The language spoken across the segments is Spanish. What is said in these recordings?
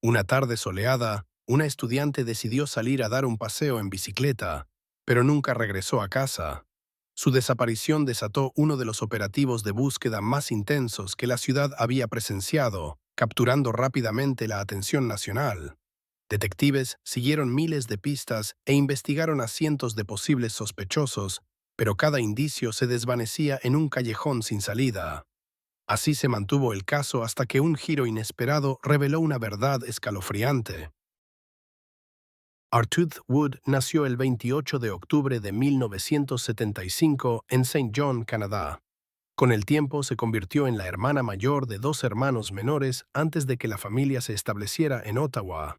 Una tarde soleada, una estudiante decidió salir a dar un paseo en bicicleta, pero nunca regresó a casa. Su desaparición desató uno de los operativos de búsqueda más intensos que la ciudad había presenciado, capturando rápidamente la atención nacional. Detectives siguieron miles de pistas e investigaron a cientos de posibles sospechosos, pero cada indicio se desvanecía en un callejón sin salida. Así se mantuvo el caso hasta que un giro inesperado reveló una verdad escalofriante. Artud Wood nació el 28 de octubre de 1975 en Saint John, Canadá. Con el tiempo se convirtió en la hermana mayor de dos hermanos menores antes de que la familia se estableciera en Ottawa.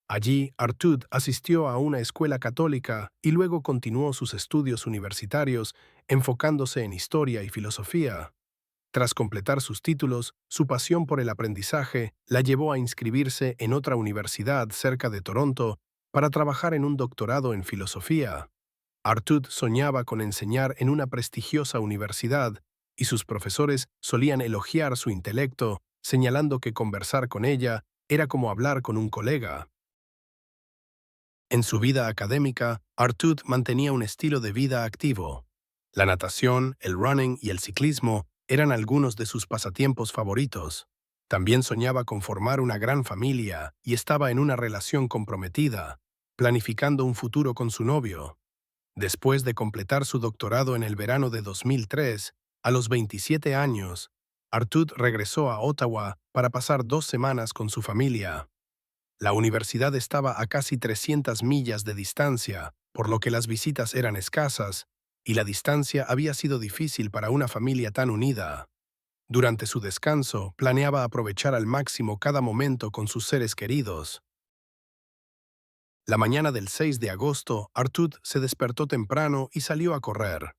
Allí, Artud asistió a una escuela católica y luego continuó sus estudios universitarios, enfocándose en historia y filosofía. Tras completar sus títulos, su pasión por el aprendizaje la llevó a inscribirse en otra universidad cerca de Toronto para trabajar en un doctorado en filosofía. Artud soñaba con enseñar en una prestigiosa universidad y sus profesores solían elogiar su intelecto, señalando que conversar con ella era como hablar con un colega. En su vida académica, Artud mantenía un estilo de vida activo. La natación, el running y el ciclismo eran algunos de sus pasatiempos favoritos. También soñaba con formar una gran familia y estaba en una relación comprometida, planificando un futuro con su novio. Después de completar su doctorado en el verano de 2003, a los 27 años, Artud regresó a Ottawa para pasar 2 semanas con su familia. La universidad estaba a casi 300 millas de distancia, por lo que las visitas eran escasas, y la distancia había sido difícil para una familia tan unida. Durante su descanso, planeaba aprovechar al máximo cada momento con sus seres queridos. La mañana del 6 de agosto, Artud se despertó temprano y salió a correr.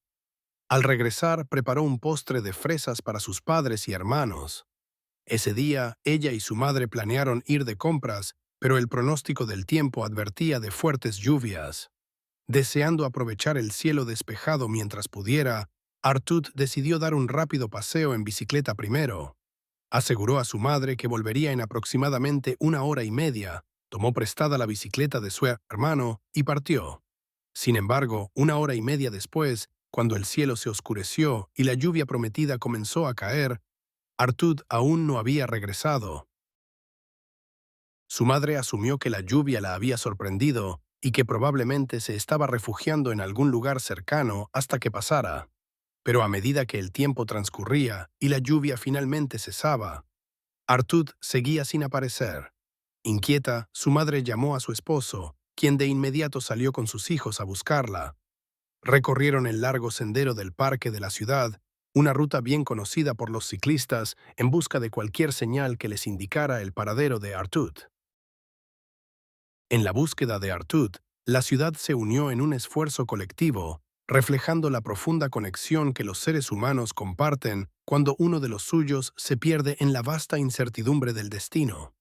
Al regresar, preparó un postre de fresas para sus padres y hermanos. Ese día, ella y su madre planearon ir de compras, pero el pronóstico del tiempo advertía de fuertes lluvias. Deseando aprovechar el cielo despejado mientras pudiera, Artud decidió dar un rápido paseo en bicicleta primero. Aseguró a su madre que volvería en aproximadamente 1 hora y media, tomó prestada la bicicleta de su hermano y partió. Sin embargo, 1 hora y media después, cuando el cielo se oscureció y la lluvia prometida comenzó a caer, Artud aún no había regresado. Su madre asumió que la lluvia la había sorprendido y que probablemente se estaba refugiando en algún lugar cercano hasta que pasara. Pero a medida que el tiempo transcurría y la lluvia finalmente cesaba, Artud seguía sin aparecer. Inquieta, su madre llamó a su esposo, quien de inmediato salió con sus hijos a buscarla. Recorrieron el largo sendero del parque de la ciudad, una ruta bien conocida por los ciclistas, en busca de cualquier señal que les indicara el paradero de Artud. En la búsqueda de Artud, la ciudad se unió en un esfuerzo colectivo, reflejando la profunda conexión que los seres humanos comparten cuando uno de los suyos se pierde en la vasta incertidumbre del destino.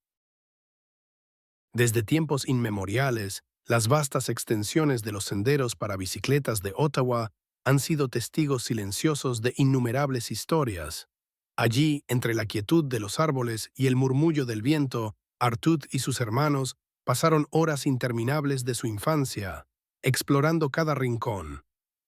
Desde tiempos inmemoriales, las vastas extensiones de los senderos para bicicletas de Ottawa han sido testigos silenciosos de innumerables historias. Allí, entre la quietud de los árboles y el murmullo del viento, Artud y sus hermanos pasaron horas interminables de su infancia, explorando cada rincón.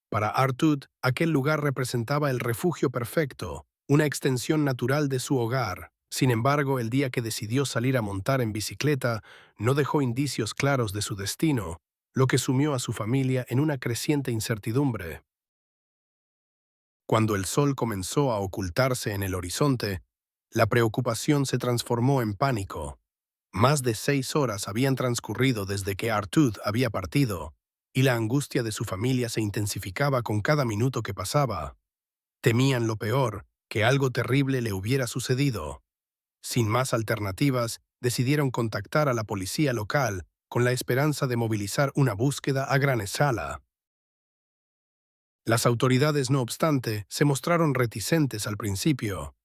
Para Artud, aquel lugar representaba el refugio perfecto, una extensión natural de su hogar. Sin embargo, el día que decidió salir a montar en bicicleta, no dejó indicios claros de su destino, lo que sumió a su familia en una creciente incertidumbre. Cuando el sol comenzó a ocultarse en el horizonte, la preocupación se transformó en pánico. Más de 6 horas habían transcurrido desde que Artud había partido, y la angustia de su familia se intensificaba con cada minuto que pasaba. Temían lo peor, que algo terrible le hubiera sucedido. Sin más alternativas, decidieron contactar a la policía local con la esperanza de movilizar una búsqueda a gran escala. Las autoridades, no obstante, se mostraron reticentes al principio.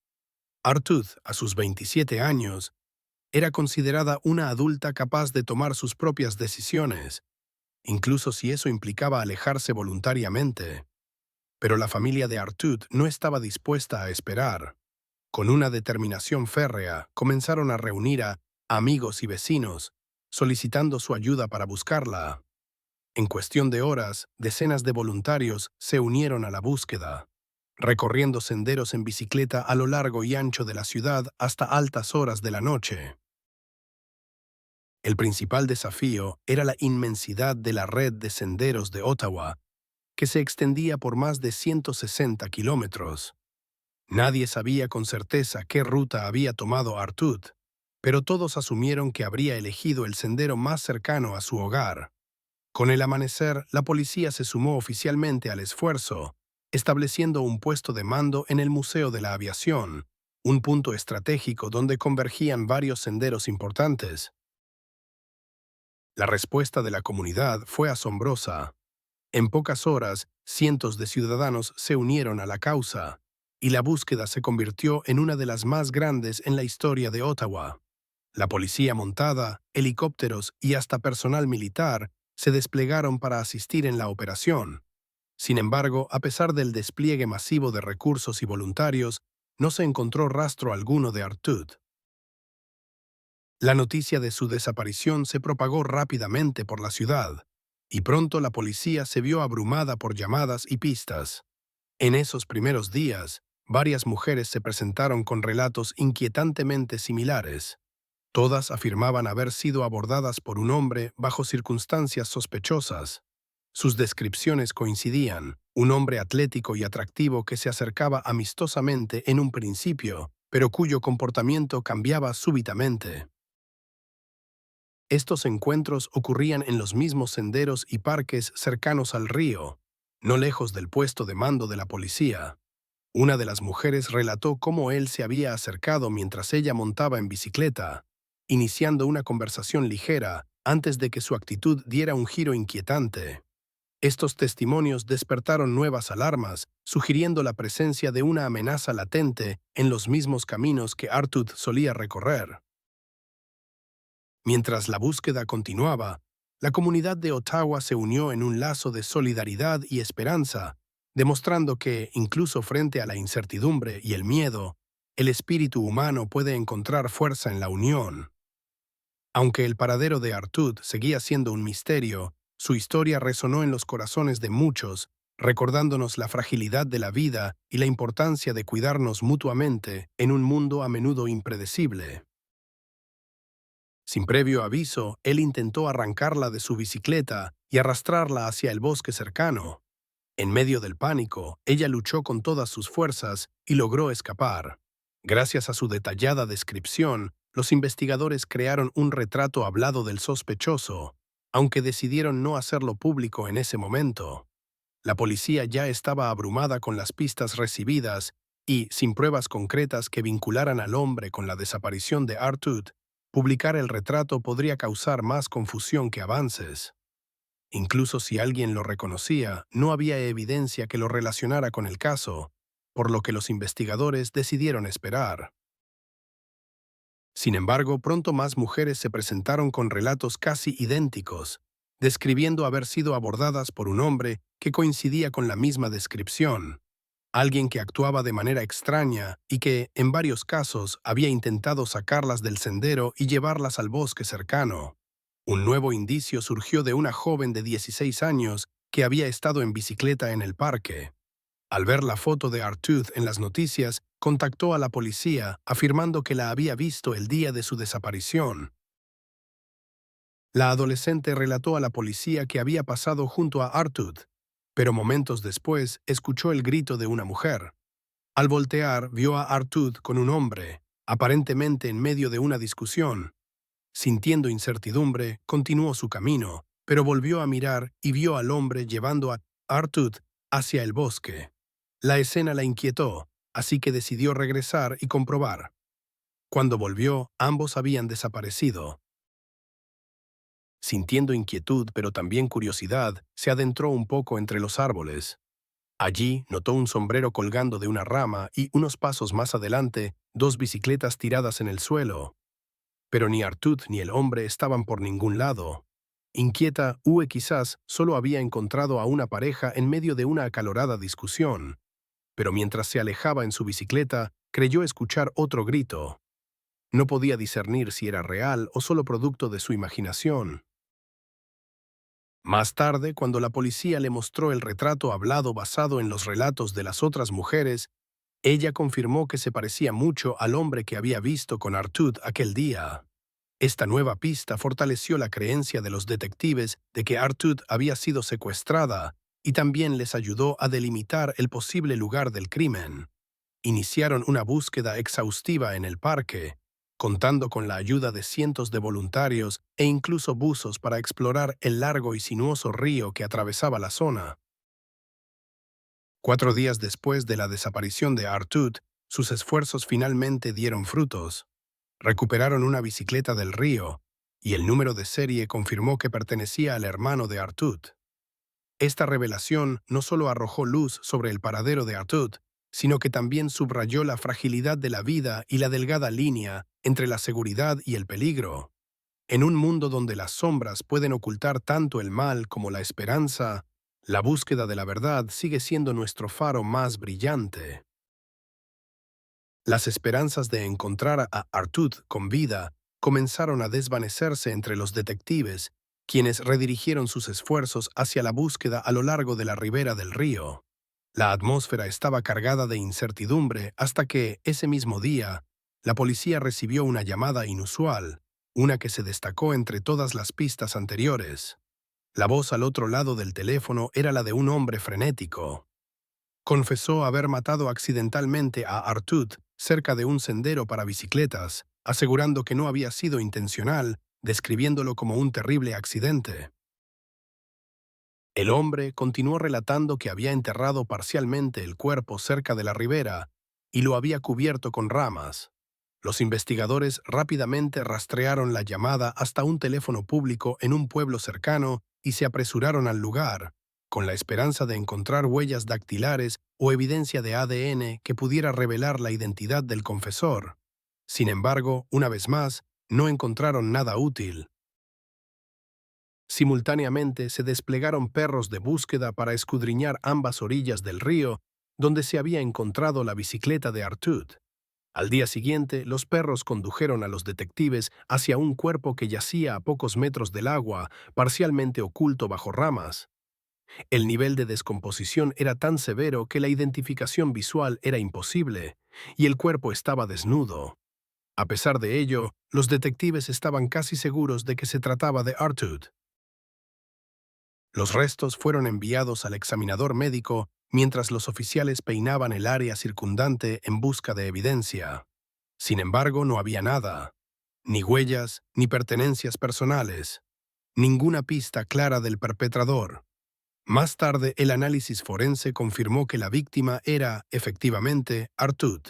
Artud, a sus 27 años, era considerada una adulta capaz de tomar sus propias decisiones, incluso si eso implicaba alejarse voluntariamente. Pero la familia de Artud no estaba dispuesta a esperar. Con una determinación férrea, comenzaron a reunir a amigos y vecinos, solicitando su ayuda para buscarla. En cuestión de horas, decenas de voluntarios se unieron a la búsqueda, recorriendo senderos en bicicleta a lo largo y ancho de la ciudad hasta altas horas de la noche. El principal desafío era la inmensidad de la red de senderos de Ottawa, que se extendía por más de 160 kilómetros. Nadie sabía con certeza qué ruta había tomado Artud, pero todos asumieron que habría elegido el sendero más cercano a su hogar. Con el amanecer, la policía se sumó oficialmente al esfuerzo, estableciendo un puesto de mando en el Museo de la Aviación, un punto estratégico donde convergían varios senderos importantes. La respuesta de la comunidad fue asombrosa. En pocas horas, cientos de ciudadanos se unieron a la causa, y la búsqueda se convirtió en una de las más grandes en la historia de Ottawa. La policía montada, helicópteros y hasta personal militar se desplegaron para asistir en la operación. Sin embargo, a pesar del despliegue masivo de recursos y voluntarios, no se encontró rastro alguno de Artud. La noticia de su desaparición se propagó rápidamente por la ciudad, y pronto la policía se vio abrumada por llamadas y pistas. En esos primeros días, varias mujeres se presentaron con relatos inquietantemente similares. Todas afirmaban haber sido abordadas por un hombre bajo circunstancias sospechosas. Sus descripciones coincidían: un hombre atlético y atractivo que se acercaba amistosamente en un principio, pero cuyo comportamiento cambiaba súbitamente. Estos encuentros ocurrían en los mismos senderos y parques cercanos al río, no lejos del puesto de mando de la policía. Una de las mujeres relató cómo él se había acercado mientras ella montaba en bicicleta, iniciando una conversación ligera antes de que su actitud diera un giro inquietante. Estos testimonios despertaron nuevas alarmas, sugiriendo la presencia de una amenaza latente en los mismos caminos que Artud solía recorrer. Mientras la búsqueda continuaba, la comunidad de Ottawa se unió en un lazo de solidaridad y esperanza, demostrando que, incluso frente a la incertidumbre y el miedo, el espíritu humano puede encontrar fuerza en la unión. Aunque el paradero de Artud seguía siendo un misterio, su historia resonó en los corazones de muchos, recordándonos la fragilidad de la vida y la importancia de cuidarnos mutuamente en un mundo a menudo impredecible. Sin previo aviso, él intentó arrancarla de su bicicleta y arrastrarla hacia el bosque cercano. En medio del pánico, ella luchó con todas sus fuerzas y logró escapar. Gracias a su detallada descripción, los investigadores crearon un retrato hablado del sospechoso, aunque decidieron no hacerlo público en ese momento. La policía ya estaba abrumada con las pistas recibidas y, sin pruebas concretas que vincularan al hombre con la desaparición de Artud, publicar el retrato podría causar más confusión que avances. Incluso si alguien lo reconocía, no había evidencia que lo relacionara con el caso, por lo que los investigadores decidieron esperar. Sin embargo, pronto más mujeres se presentaron con relatos casi idénticos, describiendo haber sido abordadas por un hombre que coincidía con la misma descripción, alguien que actuaba de manera extraña y que, en varios casos, había intentado sacarlas del sendero y llevarlas al bosque cercano. Un nuevo indicio surgió de una joven de 16 años que había estado en bicicleta en el parque. Al ver la foto de Artud en las noticias, contactó a la policía afirmando que la había visto el día de su desaparición. La adolescente relató a la policía que había pasado junto a Artud, pero momentos después escuchó el grito de una mujer. Al voltear, vio a Artud con un hombre, aparentemente en medio de una discusión. Sintiendo incertidumbre, continuó su camino, pero volvió a mirar y vio al hombre llevando a Artud hacia el bosque. La escena la inquietó, así que decidió regresar y comprobar. Cuando volvió, ambos habían desaparecido. Sintiendo inquietud pero también curiosidad, se adentró un poco entre los árboles. Allí notó un sombrero colgando de una rama y, unos pasos más adelante, dos bicicletas tiradas en el suelo. Pero ni Artud ni el hombre estaban por ningún lado. Inquieta, Uwe quizás solo había encontrado a una pareja en medio de una acalorada discusión. Pero mientras se alejaba en su bicicleta, creyó escuchar otro grito. No podía discernir si era real o solo producto de su imaginación. Más tarde, cuando la policía le mostró el retrato hablado basado en los relatos de las otras mujeres, ella confirmó que se parecía mucho al hombre que había visto con Artud aquel día. Esta nueva pista fortaleció la creencia de los detectives de que Artud había sido secuestrada y también les ayudó a delimitar el posible lugar del crimen. Iniciaron una búsqueda exhaustiva en el parque, contando con la ayuda de cientos de voluntarios e incluso buzos para explorar el largo y sinuoso río que atravesaba la zona. 4 días después de la desaparición de Artud, sus esfuerzos finalmente dieron frutos. Recuperaron una bicicleta del río, y el número de serie confirmó que pertenecía al hermano de Artud. Esta revelación no solo arrojó luz sobre el paradero de Artud, sino que también subrayó la fragilidad de la vida y la delgada línea entre la seguridad y el peligro. En un mundo donde las sombras pueden ocultar tanto el mal como la esperanza, la búsqueda de la verdad sigue siendo nuestro faro más brillante. Las esperanzas de encontrar a Artud con vida comenzaron a desvanecerse entre los detectives, quienes redirigieron sus esfuerzos hacia la búsqueda a lo largo de la ribera del río. La atmósfera estaba cargada de incertidumbre hasta que, ese mismo día, la policía recibió una llamada inusual, una que se destacó entre todas las pistas anteriores. La voz al otro lado del teléfono era la de un hombre frenético. Confesó haber matado accidentalmente a Artud cerca de un sendero para bicicletas, asegurando que no había sido intencional, describiéndolo como un terrible accidente. El hombre continuó relatando que había enterrado parcialmente el cuerpo cerca de la ribera y lo había cubierto con ramas. Los investigadores rápidamente rastrearon la llamada hasta un teléfono público en un pueblo cercano y se apresuraron al lugar, con la esperanza de encontrar huellas dactilares o evidencia de ADN que pudiera revelar la identidad del confesor. Sin embargo, una vez más, no encontraron nada útil. Simultáneamente se desplegaron perros de búsqueda para escudriñar ambas orillas del río, donde se había encontrado la bicicleta de Artud. Al día siguiente, los perros condujeron a los detectives hacia un cuerpo que yacía a pocos metros del agua, parcialmente oculto bajo ramas. El nivel de descomposición era tan severo que la identificación visual era imposible, y el cuerpo estaba desnudo. A pesar de ello, los detectives estaban casi seguros de que se trataba de Artud. Los restos fueron enviados al examinador médico mientras los oficiales peinaban el área circundante en busca de evidencia. Sin embargo, no había nada. Ni huellas, ni pertenencias personales. Ninguna pista clara del perpetrador. Más tarde, el análisis forense confirmó que la víctima era, efectivamente, Artud.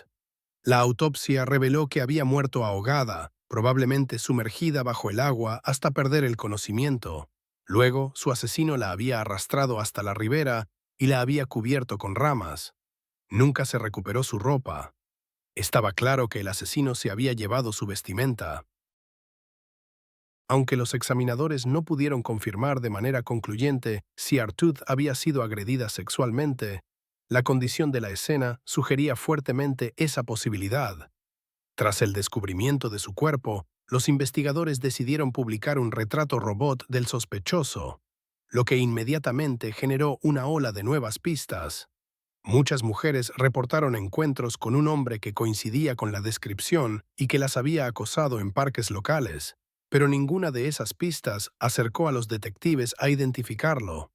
La autopsia reveló que había muerto ahogada, probablemente sumergida bajo el agua hasta perder el conocimiento. Luego, su asesino la había arrastrado hasta la ribera y la había cubierto con ramas. Nunca se recuperó su ropa. Estaba claro que el asesino se había llevado su vestimenta. Aunque los examinadores no pudieron confirmar de manera concluyente si Artud había sido agredida sexualmente, la condición de la escena sugería fuertemente esa posibilidad. Tras el descubrimiento de su cuerpo, los investigadores decidieron publicar un retrato robot del sospechoso, lo que inmediatamente generó una ola de nuevas pistas. Muchas mujeres reportaron encuentros con un hombre que coincidía con la descripción y que las había acosado en parques locales, pero ninguna de esas pistas acercó a los detectives a identificarlo.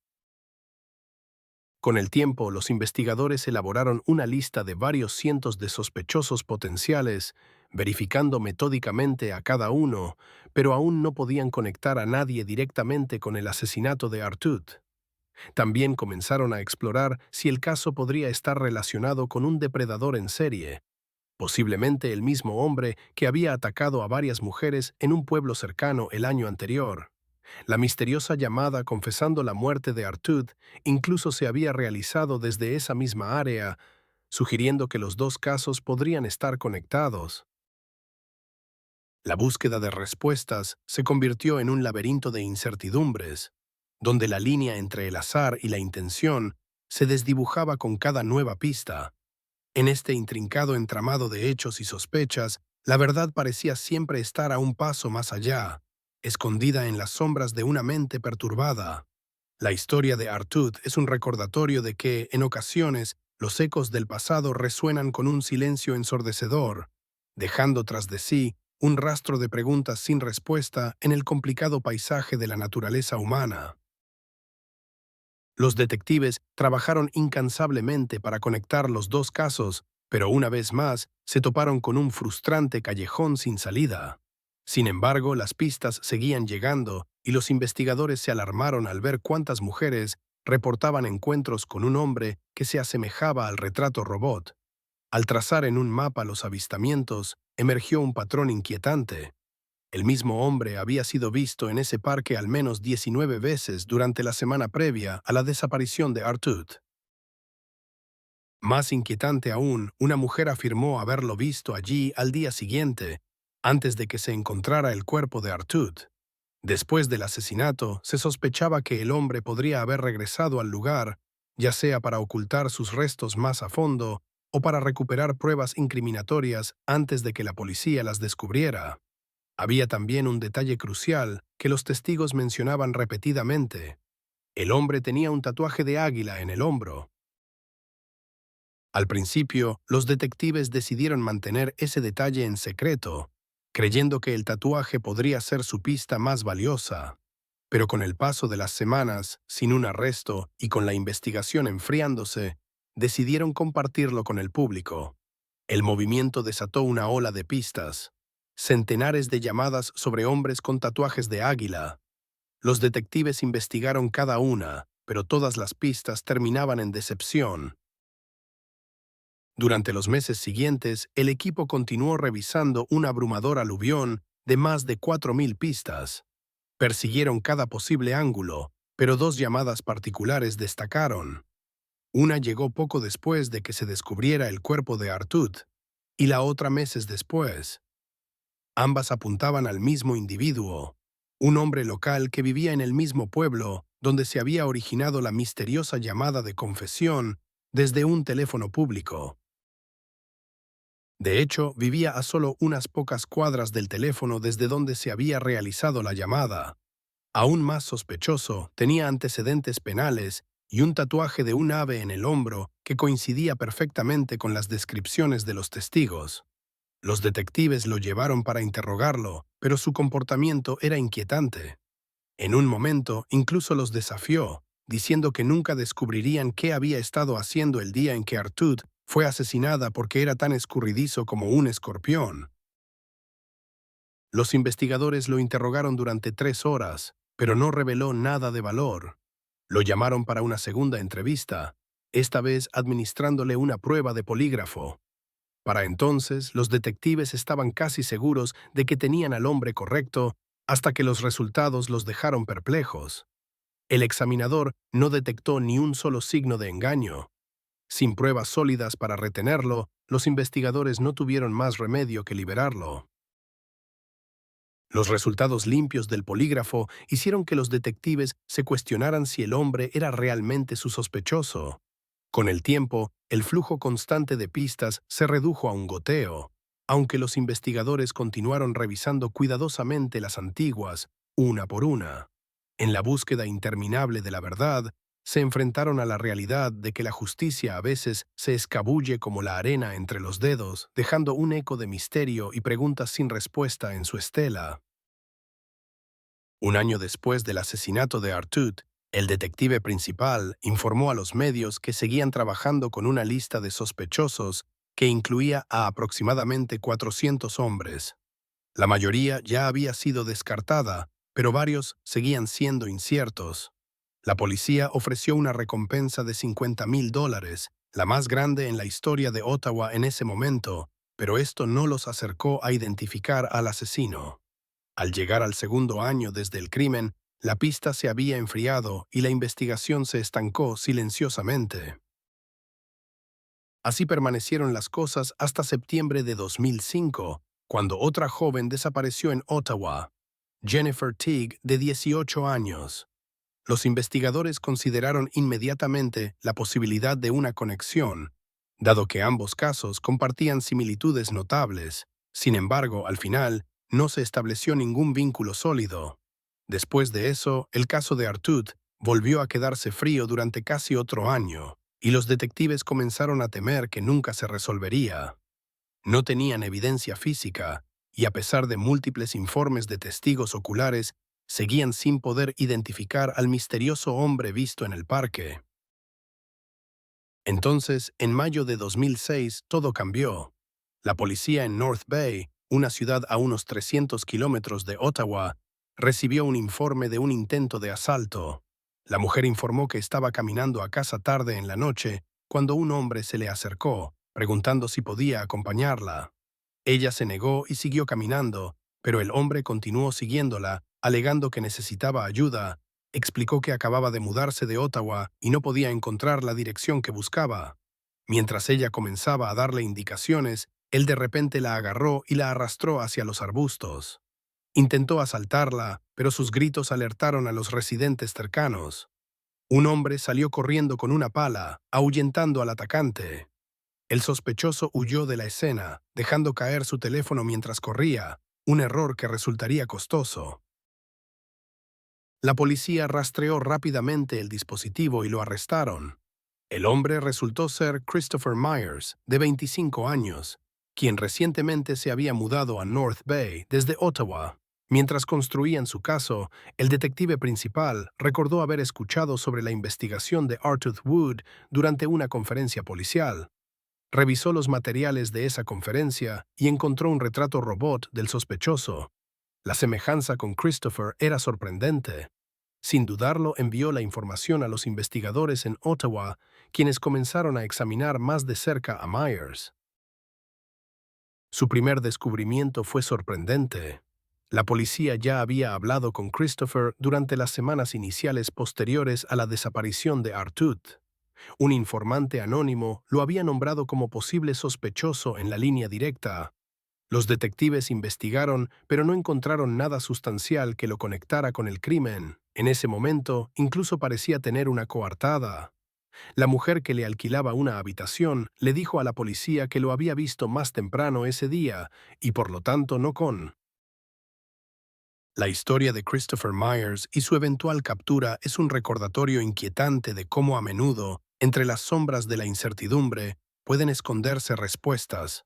Con el tiempo, los investigadores elaboraron una lista de varios cientos de sospechosos potenciales, verificando metódicamente a cada uno, pero aún no podían conectar a nadie directamente con el asesinato de Artud. También comenzaron a explorar si el caso podría estar relacionado con un depredador en serie, posiblemente el mismo hombre que había atacado a varias mujeres en un pueblo cercano el año anterior. La misteriosa llamada confesando la muerte de Artud incluso se había realizado desde esa misma área, sugiriendo que los dos casos podrían estar conectados. La búsqueda de respuestas se convirtió en un laberinto de incertidumbres, donde la línea entre el azar y la intención se desdibujaba con cada nueva pista. En este intrincado entramado de hechos y sospechas, La verdad parecía siempre estar a un paso más allá, escondida en las sombras de una mente perturbada. La historia de Artud es un recordatorio de que, en ocasiones, los ecos del pasado resuenan con un silencio ensordecedor, dejando tras de sí un rastro de preguntas sin respuesta en el complicado paisaje de la naturaleza humana. Los detectives trabajaron incansablemente para conectar los dos casos, pero una vez más se toparon con un frustrante callejón sin salida. Sin embargo, las pistas seguían llegando y los investigadores se alarmaron al ver cuántas mujeres reportaban encuentros con un hombre que se asemejaba al retrato robot. Al trazar en un mapa los avistamientos, emergió un patrón inquietante. El mismo hombre había sido visto en ese parque al menos 19 veces durante la semana previa a la desaparición de Artud. Más inquietante aún, una mujer afirmó haberlo visto allí al día siguiente, antes de que se encontrara el cuerpo de Artud. Después del asesinato, se sospechaba que el hombre podría haber regresado al lugar, ya sea para ocultar sus restos más a fondo o para recuperar pruebas incriminatorias antes de que la policía las descubriera. Había también un detalle crucial que los testigos mencionaban repetidamente. El hombre tenía un tatuaje de águila en el hombro. Al principio, los detectives decidieron mantener ese detalle en secreto, creyendo que el tatuaje podría ser su pista más valiosa. Pero con el paso de las semanas, sin un arresto y con la investigación enfriándose, decidieron compartirlo con el público. El movimiento desató una ola de pistas. Centenares de llamadas sobre hombres con tatuajes de águila. Los detectives investigaron cada una, pero todas las pistas terminaban en decepción. Durante los meses siguientes, el equipo continuó revisando un abrumador aluvión de más de 4.000 pistas. Persiguieron cada posible ángulo, pero dos llamadas particulares destacaron. Una llegó poco después de que se descubriera el cuerpo de Artud, y la otra meses después. Ambas apuntaban al mismo individuo, un hombre local que vivía en el mismo pueblo donde se había originado la misteriosa llamada de confesión desde un teléfono público. De hecho, vivía a solo unas pocas cuadras del teléfono desde donde se había realizado la llamada. Aún más sospechoso, tenía antecedentes penales y un tatuaje de un ave en el hombro que coincidía perfectamente con las descripciones de los testigos. Los detectives lo llevaron para interrogarlo, pero su comportamiento era inquietante. En un momento, incluso los desafió, diciendo que nunca descubrirían qué había estado haciendo el día en que Artud fue asesinada porque era tan escurridizo como un escorpión. Los investigadores lo interrogaron durante 3 horas, pero no reveló nada de valor. Lo llamaron para una segunda entrevista, esta vez administrándole una prueba de polígrafo. Para entonces, los detectives estaban casi seguros de que tenían al hombre correcto, hasta que los resultados los dejaron perplejos. El examinador no detectó ni un solo signo de engaño. Sin pruebas sólidas para retenerlo, los investigadores no tuvieron más remedio que liberarlo. Los resultados limpios del polígrafo hicieron que los detectives se cuestionaran si el hombre era realmente su sospechoso. Con el tiempo, el flujo constante de pistas se redujo a un goteo, aunque los investigadores continuaron revisando cuidadosamente las antiguas, una por una. En la búsqueda interminable de la verdad, se enfrentaron a la realidad de que la justicia a veces se escabulle como la arena entre los dedos, dejando un eco de misterio y preguntas sin respuesta en su estela. Un año después del asesinato de Artud, el detective principal informó a los medios que seguían trabajando con una lista de sospechosos que incluía a aproximadamente 400 hombres. La mayoría ya había sido descartada, pero varios seguían siendo inciertos. La policía ofreció una recompensa de $50,000, la más grande en la historia de Ottawa en ese momento, pero esto no los acercó a identificar al asesino. Al llegar al segundo año desde el crimen, la pista se había enfriado y la investigación se estancó silenciosamente. Así permanecieron las cosas hasta septiembre de 2005, cuando otra joven desapareció en Ottawa, Jennifer Teague, de 18 años. Los investigadores consideraron inmediatamente la posibilidad de una conexión, dado que ambos casos compartían similitudes notables, Sin embargo, al final, no se estableció ningún vínculo sólido. Después de eso, el caso de Artud volvió a quedarse frío durante casi otro año, y los detectives comenzaron a temer que nunca se resolvería. No tenían evidencia física, y a pesar de múltiples informes de testigos oculares, seguían sin poder identificar al misterioso hombre visto en el parque. Entonces, en mayo de 2006, todo cambió. La policía en North Bay, una ciudad a unos 300 kilómetros de Ottawa, recibió un informe de un intento de asalto. La mujer informó que estaba caminando a casa tarde en la noche cuando un hombre se le acercó, preguntando si podía acompañarla. Ella se negó y siguió caminando, pero el hombre continuó siguiéndola, alegando que necesitaba ayuda. Explicó que acababa de mudarse de Ottawa y no podía encontrar la dirección que buscaba. Mientras ella comenzaba a darle indicaciones, él de repente la agarró y la arrastró hacia los arbustos. Intentó asaltarla, pero sus gritos alertaron a los residentes cercanos. Un hombre salió corriendo con una pala, ahuyentando al atacante. El sospechoso huyó de la escena, dejando caer su teléfono mientras corría, un error que resultaría costoso. La policía rastreó rápidamente el dispositivo y lo arrestaron. El hombre resultó ser Christopher Myers, de 25 años, quien recientemente se había mudado a North Bay desde Ottawa. Mientras construían su caso, el detective principal recordó haber escuchado sobre la investigación de Arthur Wood durante una conferencia policial. Revisó los materiales de esa conferencia y encontró un retrato robot del sospechoso. La semejanza con Christopher era sorprendente. Sin dudarlo, envió la información a los investigadores en Ottawa, quienes comenzaron a examinar más de cerca a Myers. Su primer descubrimiento fue sorprendente. La policía ya había hablado con Christopher durante las semanas iniciales posteriores a la desaparición de Artud. Un informante anónimo lo había nombrado como posible sospechoso en la línea directa. Los detectives investigaron, pero no encontraron nada sustancial que lo conectara con el crimen. En ese momento, incluso parecía tener una coartada. La mujer que le alquilaba una habitación le dijo a la policía que lo había visto más temprano ese día, y por lo tanto no con. La historia de Christopher Myers y su eventual captura es un recordatorio inquietante de cómo a menudo, entre las sombras de la incertidumbre, pueden esconderse respuestas.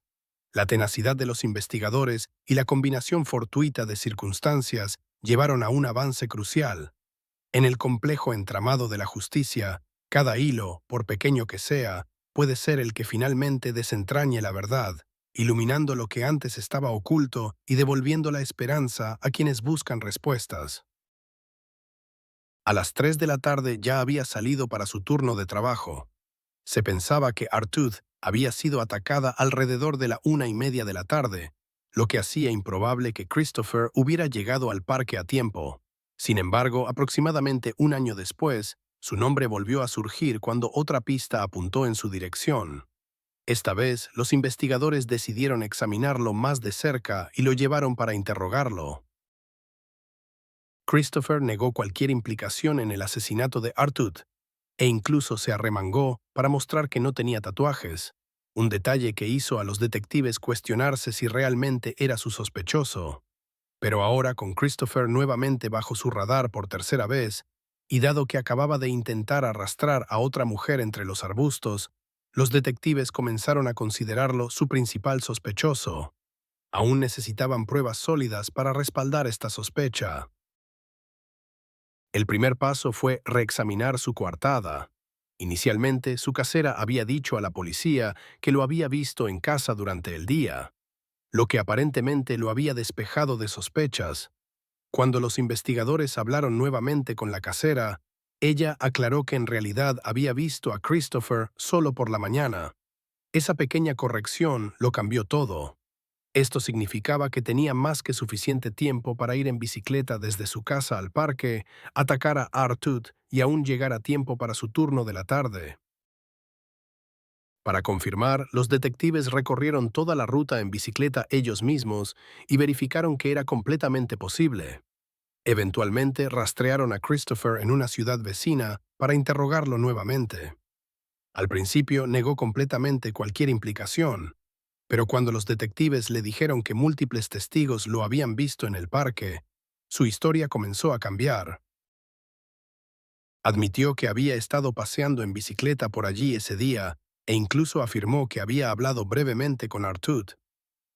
La tenacidad de los investigadores y la combinación fortuita de circunstancias llevaron a un avance crucial. En el complejo entramado de la justicia, cada hilo, por pequeño que sea, puede ser el que finalmente desentrañe la verdad, iluminando lo que antes estaba oculto y devolviendo la esperanza a quienes buscan respuestas. A las 3 de la tarde ya había salido para su turno de trabajo. Se pensaba que Artud había sido atacada alrededor de la 1:30 de la tarde, lo que hacía improbable que Christopher hubiera llegado al parque a tiempo. Sin embargo, aproximadamente un año después, su nombre volvió a surgir cuando otra pista apuntó en su dirección. Esta vez, los investigadores decidieron examinarlo más de cerca y lo llevaron para interrogarlo. Christopher negó cualquier implicación en el asesinato de Artud, e incluso se arremangó para mostrar que no tenía tatuajes, un detalle que hizo a los detectives cuestionarse si realmente era su sospechoso. Pero ahora, con Christopher nuevamente bajo su radar por tercera vez, y dado que acababa de intentar arrastrar a otra mujer entre los arbustos, los detectives comenzaron a considerarlo su principal sospechoso. Aún necesitaban pruebas sólidas para respaldar esta sospecha. El primer paso fue reexaminar su coartada. Inicialmente, su casera había dicho a la policía que lo había visto en casa durante el día, lo que aparentemente lo había despejado de sospechas. Cuando los investigadores hablaron nuevamente con la casera, ella aclaró que en realidad había visto a Christopher solo por la mañana. Esa pequeña corrección lo cambió todo. Esto significaba que tenía más que suficiente tiempo para ir en bicicleta desde su casa al parque, atacar a Artud y aún llegar a tiempo para su turno de la tarde. Para confirmar, los detectives recorrieron toda la ruta en bicicleta ellos mismos y verificaron que era completamente posible. Eventualmente rastrearon a Christopher en una ciudad vecina para interrogarlo nuevamente. Al principio negó completamente cualquier implicación, Pero cuando los detectives le dijeron que múltiples testigos lo habían visto en el parque, su historia comenzó a cambiar. Admitió que había estado paseando en bicicleta por allí ese día e incluso afirmó que había hablado brevemente con Artud.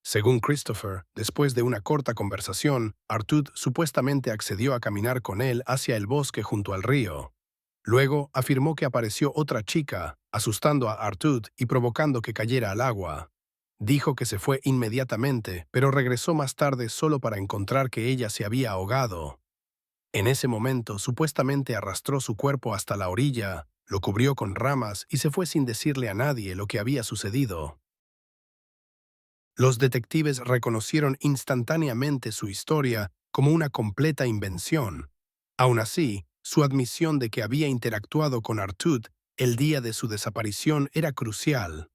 Según Christopher, después de una corta conversación, Artud supuestamente accedió a caminar con él hacia el bosque junto al río. Luego afirmó que apareció otra chica, asustando a Artud y provocando que cayera al agua. Dijo que se fue inmediatamente, pero regresó más tarde solo para encontrar que ella se había ahogado. En ese momento, supuestamente arrastró su cuerpo hasta la orilla, lo cubrió con ramas y se fue sin decirle a nadie lo que había sucedido. Los detectives reconocieron instantáneamente su historia como una completa invención. Aún así, su admisión de que había interactuado con Artud el día de su desaparición era crucial.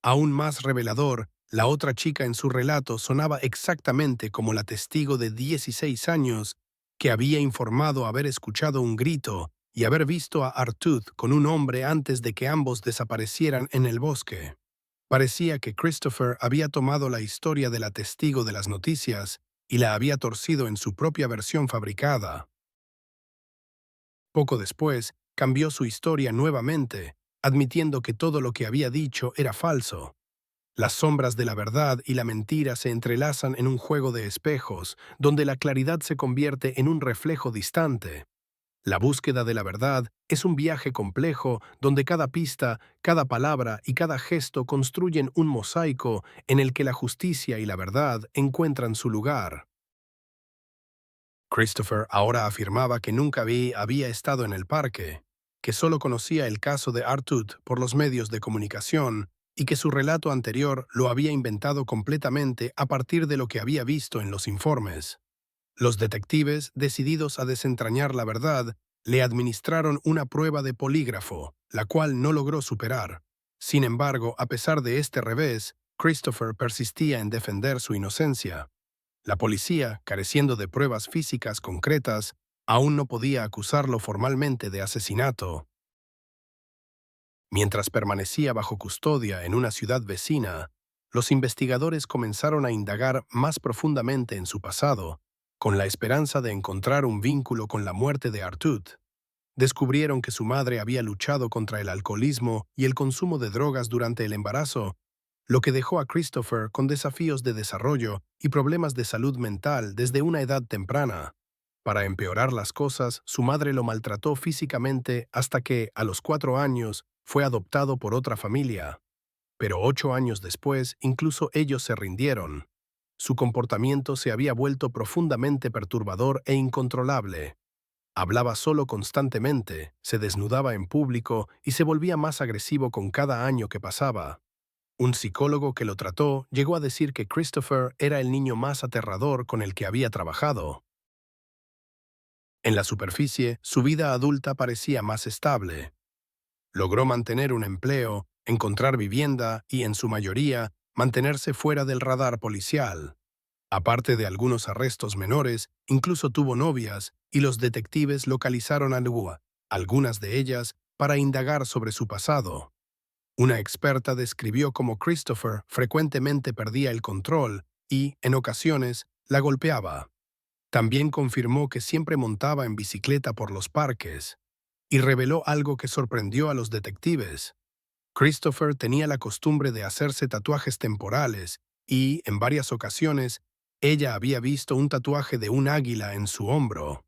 Aún más revelador, la otra chica en su relato sonaba exactamente como la testigo de 16 años que había informado haber escuchado un grito y haber visto a Artud con un hombre antes de que ambos desaparecieran en el bosque. Parecía que Christopher había tomado la historia de la testigo de las noticias y la había torcido en su propia versión fabricada. Poco después, cambió su historia nuevamente, admitiendo que todo lo que había dicho era falso. Las sombras de la verdad y la mentira se entrelazan en un juego de espejos, donde la claridad se convierte en un reflejo distante. La búsqueda de la verdad es un viaje complejo donde cada pista, cada palabra y cada gesto construyen un mosaico en el que la justicia y la verdad encuentran su lugar. Christopher ahora afirmaba que nunca había estado en el parque, que solo conocía el caso de Artud por los medios de comunicación y que su relato anterior lo había inventado completamente a partir de lo que había visto en los informes. Los detectives, decididos a desentrañar la verdad, le administraron una prueba de polígrafo, la cual no logró superar. Sin embargo, a pesar de este revés, Christopher persistía en defender su inocencia. La policía, careciendo de pruebas físicas concretas, aún no podía acusarlo formalmente de asesinato. Mientras permanecía bajo custodia en una ciudad vecina, los investigadores comenzaron a indagar más profundamente en su pasado, con la esperanza de encontrar un vínculo con la muerte de Artud. Descubrieron que su madre había luchado contra el alcoholismo y el consumo de drogas durante el embarazo, lo que dejó a Christopher con desafíos de desarrollo y problemas de salud mental desde una edad temprana. Para empeorar las cosas, su madre lo maltrató físicamente hasta que, a los 4 años, fue adoptado por otra familia. Pero 8 años después, incluso ellos se rindieron. Su comportamiento se había vuelto profundamente perturbador e incontrolable. Hablaba solo constantemente, se desnudaba en público y se volvía más agresivo con cada año que pasaba. Un psicólogo que lo trató llegó a decir que Christopher era el niño más aterrador con el que había trabajado. En la superficie, su vida adulta parecía más estable. Logró mantener un empleo, encontrar vivienda y, en su mayoría, mantenerse fuera del radar policial. Aparte de algunos arrestos menores, incluso tuvo novias y los detectives localizaron a algunas de ellas, para indagar sobre su pasado. Una experta describió cómo Christopher frecuentemente perdía el control y, en ocasiones, la golpeaba. También confirmó que siempre montaba en bicicleta por los parques, y reveló algo que sorprendió a los detectives. Christopher tenía la costumbre de hacerse tatuajes temporales y, en varias ocasiones, ella había visto un tatuaje de un águila en su hombro.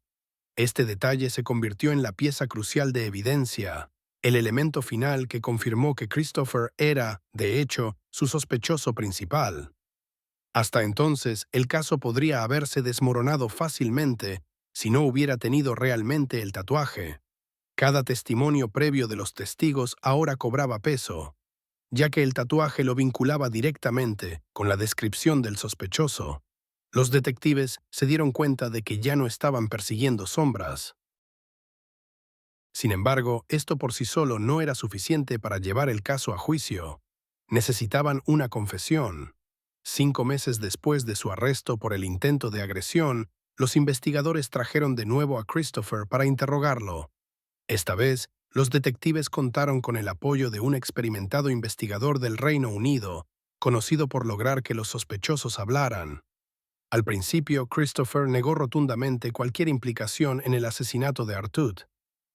Este detalle se convirtió en la pieza crucial de evidencia, el elemento final que confirmó que Christopher era, de hecho, su sospechoso principal. Hasta entonces, el caso podría haberse desmoronado fácilmente si no hubiera tenido realmente el tatuaje. Cada testimonio previo de los testigos ahora cobraba peso, ya que el tatuaje lo vinculaba directamente con la descripción del sospechoso. Los detectives se dieron cuenta de que ya no estaban persiguiendo sombras. Sin embargo, esto por sí solo no era suficiente para llevar el caso a juicio. Necesitaban una confesión. 5 meses después de su arresto por el intento de agresión, los investigadores trajeron de nuevo a Christopher para interrogarlo. Esta vez, los detectives contaron con el apoyo de un experimentado investigador del Reino Unido, conocido por lograr que los sospechosos hablaran. Al principio, Christopher negó rotundamente cualquier implicación en el asesinato de Artud.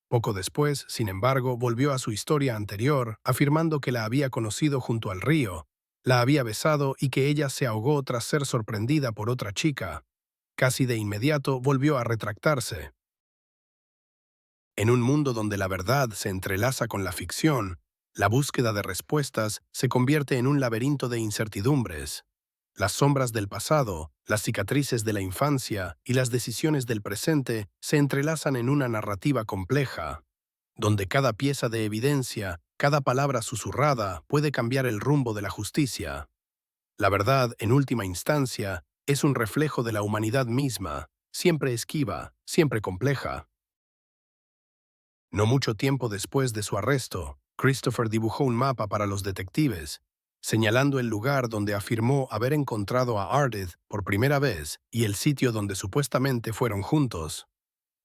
Poco después, sin embargo, volvió a su historia anterior, afirmando que la había conocido junto al río, la había besado y que ella se ahogó tras ser sorprendida por otra chica. Casi de inmediato volvió a retractarse. En un mundo donde la verdad se entrelaza con la ficción, la búsqueda de respuestas se convierte en un laberinto de incertidumbres. Las sombras del pasado, las cicatrices de la infancia y las decisiones del presente se entrelazan en una narrativa compleja, donde cada pieza de evidencia, cada palabra susurrada puede cambiar el rumbo de la justicia. La verdad, en última instancia, es un reflejo de la humanidad misma, siempre esquiva, siempre compleja. No mucho tiempo después de su arresto, Christopher dibujó un mapa para los detectives, señalando el lugar donde afirmó haber encontrado a Ardith por primera vez y el sitio donde supuestamente fueron juntos.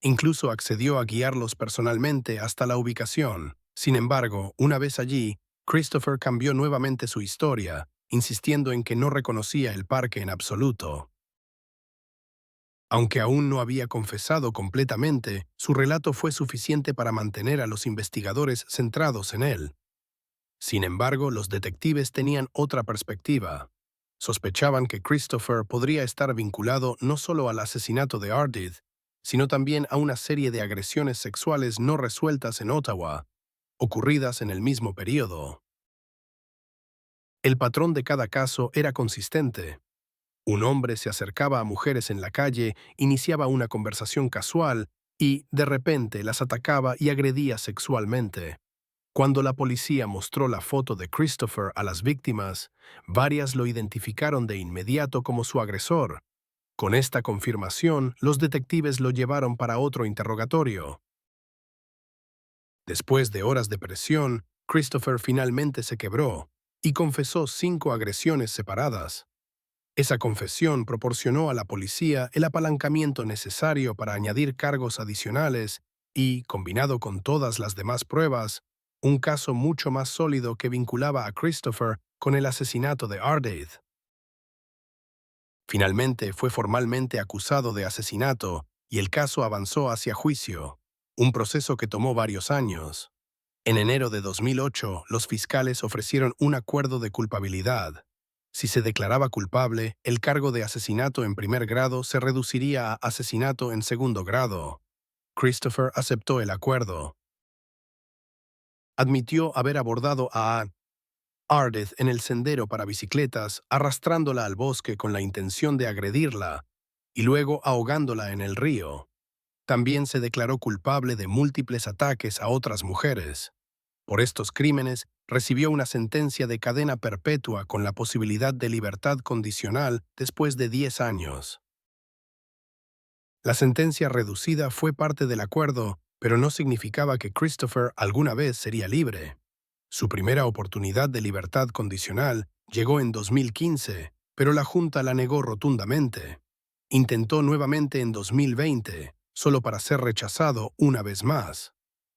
Incluso accedió a guiarlos personalmente hasta la ubicación. Sin embargo, una vez allí, Christopher cambió nuevamente su historia, insistiendo en que no reconocía el parque en absoluto. Aunque aún no había confesado completamente, su relato fue suficiente para mantener a los investigadores centrados en él. Sin embargo, los detectives tenían otra perspectiva. Sospechaban que Christopher podría estar vinculado no solo al asesinato de Ardith, sino también a una serie de agresiones sexuales no resueltas en Ottawa, ocurridas en el mismo periodo. El patrón de cada caso era consistente. Un hombre se acercaba a mujeres en la calle, iniciaba una conversación casual y, de repente, las atacaba y agredía sexualmente. Cuando la policía mostró la foto de Christopher a las víctimas, varias lo identificaron de inmediato como su agresor. Con esta confirmación, los detectives lo llevaron para otro interrogatorio. Después de horas de presión, Christopher finalmente se quebró y confesó 5 agresiones separadas. Esa confesión proporcionó a la policía el apalancamiento necesario para añadir cargos adicionales y, combinado con todas las demás pruebas, un caso mucho más sólido que vinculaba a Christopher con el asesinato de Ardith. Finalmente fue formalmente acusado de asesinato y el caso avanzó hacia juicio, un proceso que tomó varios años. En enero de 2008, los fiscales ofrecieron un acuerdo de culpabilidad. Si se declaraba culpable, el cargo de asesinato en primer grado se reduciría a asesinato en segundo grado. Christopher aceptó el acuerdo. Admitió haber abordado a Ardith en el sendero para bicicletas, arrastrándola al bosque con la intención de agredirla y luego ahogándola en el río. También se declaró culpable de múltiples ataques a otras mujeres. Por estos crímenes, recibió una sentencia de cadena perpetua con la posibilidad de libertad condicional después de 10 años. La sentencia reducida fue parte del acuerdo, pero no significaba que Christopher alguna vez sería libre. Su primera oportunidad de libertad condicional llegó en 2015, pero la Junta la negó rotundamente. Intentó nuevamente en 2020, solo para ser rechazado una vez más.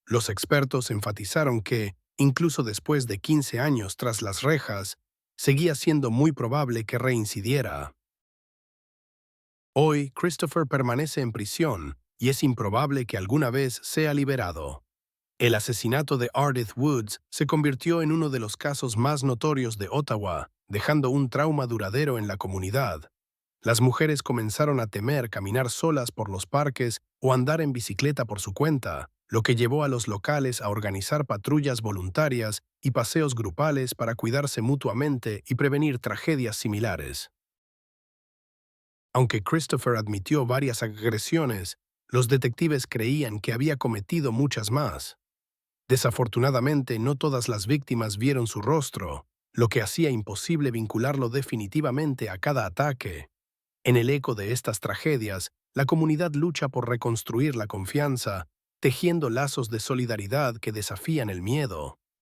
Los expertos enfatizaron que, incluso después de 15 años tras las rejas, seguía siendo muy probable que reincidiera. Hoy, Christopher permanece en prisión y es improbable que alguna vez sea liberado. El asesinato de Ardith Woods se convirtió en uno de los casos más notorios de Ottawa, dejando un trauma duradero en la comunidad. Las mujeres comenzaron a temer caminar solas por los parques o andar en bicicleta por su cuenta, lo que llevó a los locales a organizar patrullas voluntarias y paseos grupales para cuidarse mutuamente y prevenir tragedias similares. Aunque Christopher admitió varias agresiones, los detectives creían que había cometido muchas más. Desafortunadamente, no todas las víctimas vieron su rostro, lo que hacía imposible vincularlo definitivamente a cada ataque. En el eco de estas tragedias, la comunidad lucha por reconstruir la confianza, tejiendo lazos de solidaridad que desafían el miedo.